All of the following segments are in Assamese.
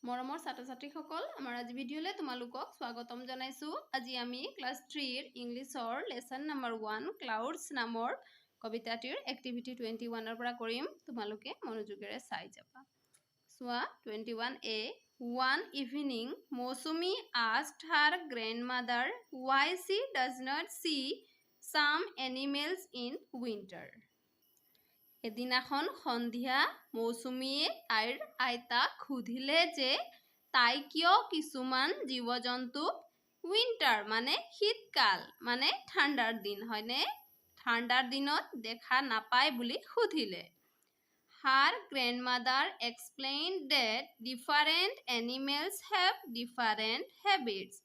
মৰমৰ ছাত্ৰ-ছাত্ৰীসকল আমাৰ আজি ভিডিঅ'লে তোমালোকক স্বাগতম জনাইছো। আজি আমি ক্লাছ 3 ইংলিছৰ লেসন নম্বৰ 1 ক্লাউডছ নামৰ কবিতাটিৰ এক্টিভিটি 21 পৰা কৰিম। তোমালোকে মনোযোগেৰে চাই যাবা। চোৱা 21A One evening Mosumi asked her grandmother why she does not see some animals in winter. এদিনাখন সন্ধিয়া মৌচুমীয়ে তাইৰ আইতাক সুধিলে যে তাই কিয় কিছুমান জীৱ-জন্তু উইন্টাৰ মানে শীতকাল মানে ঠাণ্ডাৰ দিন হয়নে ঠাণ্ডাৰ দিনত দেখা নাপায় বুলি সুধিলে। Her grandmother explained that different animals have different habits.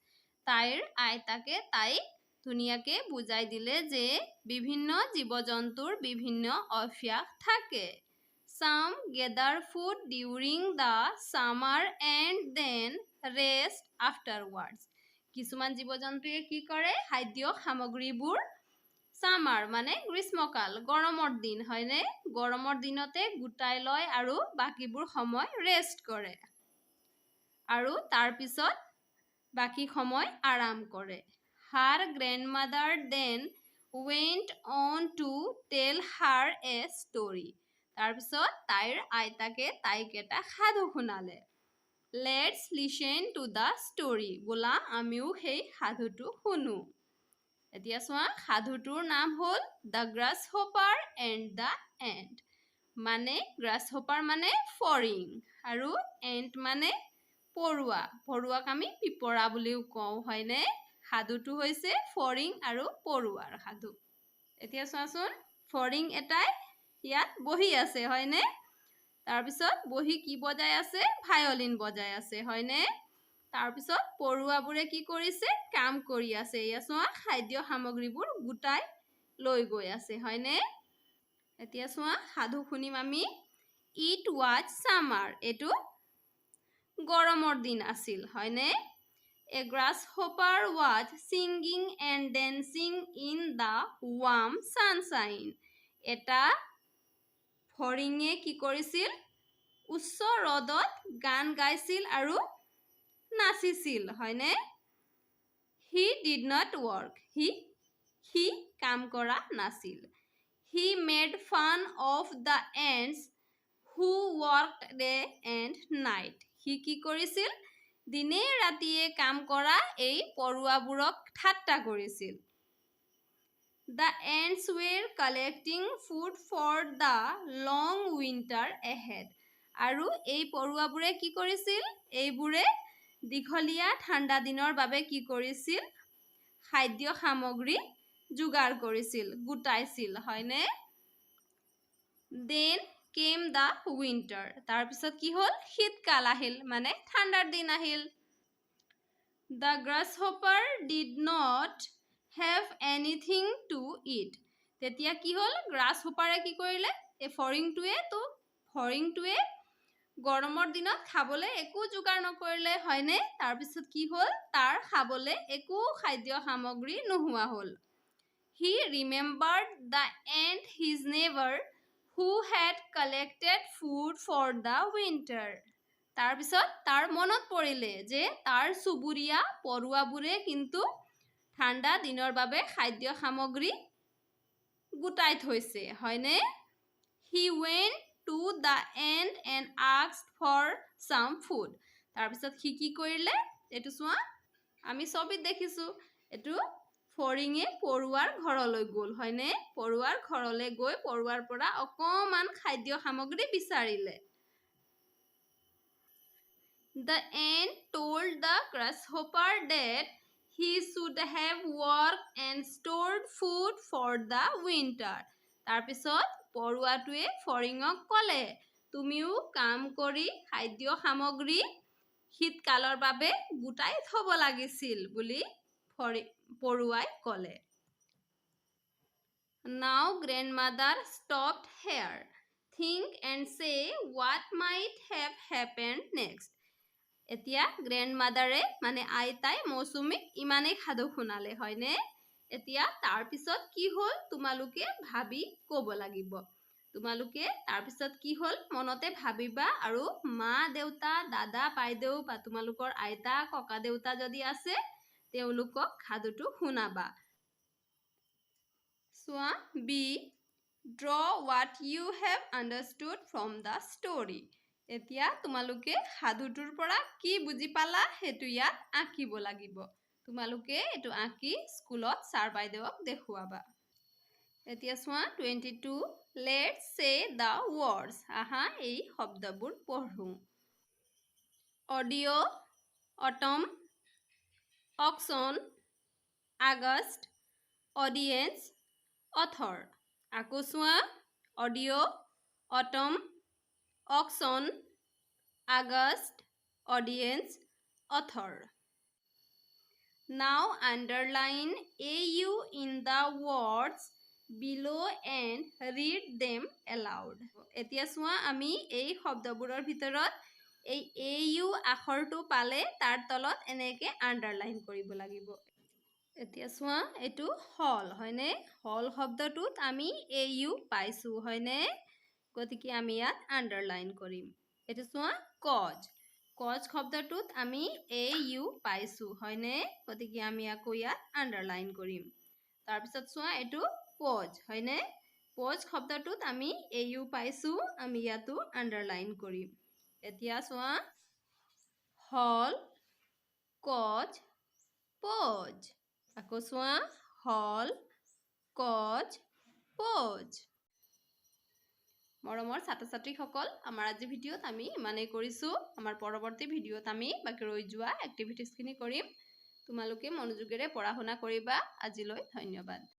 তাইৰ আইতাকে তাইক ধুনীয়াকে বুজাই দিলে যে বিভিন্ন জীৱ-জন্তুৰ বিভিন্ন অভ্যাস থাকে। Some gather food during the summer and then rest afterwards. কিছুমান জীৱ-জন্তুৱে কি কৰে খাদ্য সামগ্ৰীবোৰ সামাৰ মানে গ্ৰীষ্মকাল গৰমৰ দিন হয়নে গৰমৰ দিনতে গুটাই লয় আৰু বাকিবোৰ সময় ৰেষ্ট কৰে আৰু তাৰ পিছত বাকি সময় আৰাম কৰে। Her grandmother then went on to tell her a story. তাৰ পিছত তাইৰ আইতাকে তাইক এটা সাধু শুনালে। Let's listen to the story. বোলা আমিও সেই সাধুটো শুনো। এতিয়া চোৱা সাধুটোৰ নাম হ'ল The Grasshopper and the Ant. মানে grasshopper মানে ফৰিং আৰু ant মানে পৰুৱা পৰুৱাক আমি পিপৰা বুলিও কওঁ হয়নে সাধুটো হৈছে ফৰিং আৰু পৰুৱাৰ সাধু। এতিয়া চোৱাচোন ফৰিং এটাই ইয়াত বহি আছে হয়নে তাৰ পিছত বহি কি বজাই আছে ভায়োলিন বজাই আছে হয়নে তাৰ পিছত পৰুৱাবোৰে কি কৰিছে কাম কৰি আছে এয়া চোৱা খাদ্য সামগ্ৰীবোৰ গুটাই লৈ গৈ আছে হয়নে। এতিয়া চোৱা সাধু শুনিম আমি It was summer. এটো গৰমৰ দিন আছিল হয়নে A grasshopper was singing and dancing in the warm sunshine. এটা ফৰিঙে কি কৰিছিল উচ্চ ৰদত গান গাইছিল আৰু নাচিছিল হয়নে He did not work. He কাম কৰা নাছিল He made fun of the ants who worked day and night. He কি কৰিছিল দিনে ৰাতিয়ে কাম কৰা এই পৰুৱাবোৰক ঠাট্টা কৰিছিল The ants were collecting food for the long winter ahead. আৰু এই পৰুৱাবোৰে কি কৰিছিল এইবোৰে দীঘলীয়া ঠাণ্ডা দিনৰ বাবে কি কৰিছিল খাদ্য সামগ্ৰী যোগাৰ কৰিছিল গুটাইছিল হয়নে Then came the winter. তাৰ পিছত কি হ'ল শীতকাল আহিল মানে ঠাণ্ডাৰ দিন আহিল The grasshopper did not have anything to eat. তেতিয়া কি হ'ল গ্ৰাছহপাৰে কি কৰিলে এই ফৰিংটোৱে গৰমৰ দিনত খাবলৈ একো যোগাৰ নকৰিলে হয়নে তাৰ পিছত কি হ'ল তাৰ খাবলৈ একো খাদ্য সামগ্ৰী নোহোৱা হ'ল He remembered the ant his neighbor who had collected food for the winter. তাৰ পিছত তাৰ মনত পৰিলে যে তাৰ সুবুৰীয়া পৰুৱাবোৰে কিন্তু ঠাণ্ডা দিনৰ বাবে খাদ্য সামগ্ৰী গুটাই থৈছে হয়নে He went to the ant and asked for some food. তাৰ পিছত সি কি কৰিলে এটো চোৱা আমি ছবিত দেখিছো এটো ফৰিঙে পৰুৱাৰ ঘৰলৈ গ'ল হয়নে পৰুৱাৰ ঘৰলৈ গৈ পৰুৱাৰ পৰা অকমান খাদ্য সামগ্ৰী বিচাৰিলে The ant told the grasshopper that he should have worked and stored food for the winter. তাৰ পিছত পৰুৱাটোৱে ফৰিঙক ক'লে তুমিও কাম কৰি খাদ্য সামগ্ৰী শীতকালৰ বাবে গুটাই থব লাগিছিল বুলি পৰুৱাই ক'লে Now grandmother stopped here. Think and say what might have happened next. এতিয়া গ্ৰেণ্ডমাদাৰে মানে আইতাই মৌচুমীক ইমানেই সাধু শুনালে হয়নে এতিয়া তাৰ পিছত কি হ'ল তোমালোকে ভাবি ক'ব লাগিব তোমালোকে তাৰপিছত কি হ'ল মনতে ভাবিবা আৰু মা দেউতা দাদা বাইদেউ বা তোমালোকৰ আইতা ককা দেউতা যদি আছে তেওঁলোকক সাধুটো শুনাবা চোৱা B draw what you have understood from the story এতিয়া তোমালোকে সাধুটোৰ পৰা কি বুজি পালা হেতু ইয়াত আঁকিব লাগিব তোমালোকে এটো আঁকি স্কুলত ছাৰ বাইদেউক দেখুৱাবা এতিয়া চোৱা 22 let's say the words আহা এই শব্দবোৰ পঢ়ো audio autumn auction August audience author আকৌ চোৱা audio autumn auction August audience author now underline AU in the words below and read them aloud এতিয়া চোৱা আমি এই শব্দবোৰৰ ভিতৰত এই AU আখৰটো পালে তাৰ তলত এনেকে আন্ডাৰলাইন কৰিব লাগিব এতিয়া চোৱা এটো হল হয়নে হল শব্দটোত আমি AU পাইছো হয়নে গতিকে আমি ইয়াত আন্ডাৰলাইন কৰিম এটো চোৱা কজ কজ শব্দটোত আমি AU পাইছো হয়নে গতিকে আমি আকৌ ইয়াত আন্ডাৰলাইন কৰিম তাৰপিছত চোৱা এটো পজ হয়নে পজ শব্দটোত আমি AU পাইছো আমি ইয়াতো আন্ডাৰলাইন কৰিম এতিয়া চোৱা হল কজ পজ আকৌ চোৱা হল কজ পজ মৰমৰ ছাত্ৰ-ছাত্ৰীসকল আমাৰ আজি ভিডিঅ'ত আমি ইমানেই কৰিছো আমাৰ পৰৱৰ্তী ভিডিঅ'ত আমি বাকি ৰৈ যোৱা এক্টিভিটিজখিনি কৰিম তোমালোকে মনোযোগেৰে পঢ়া শুনা কৰিবা আজিলৈ ধন্যবাদ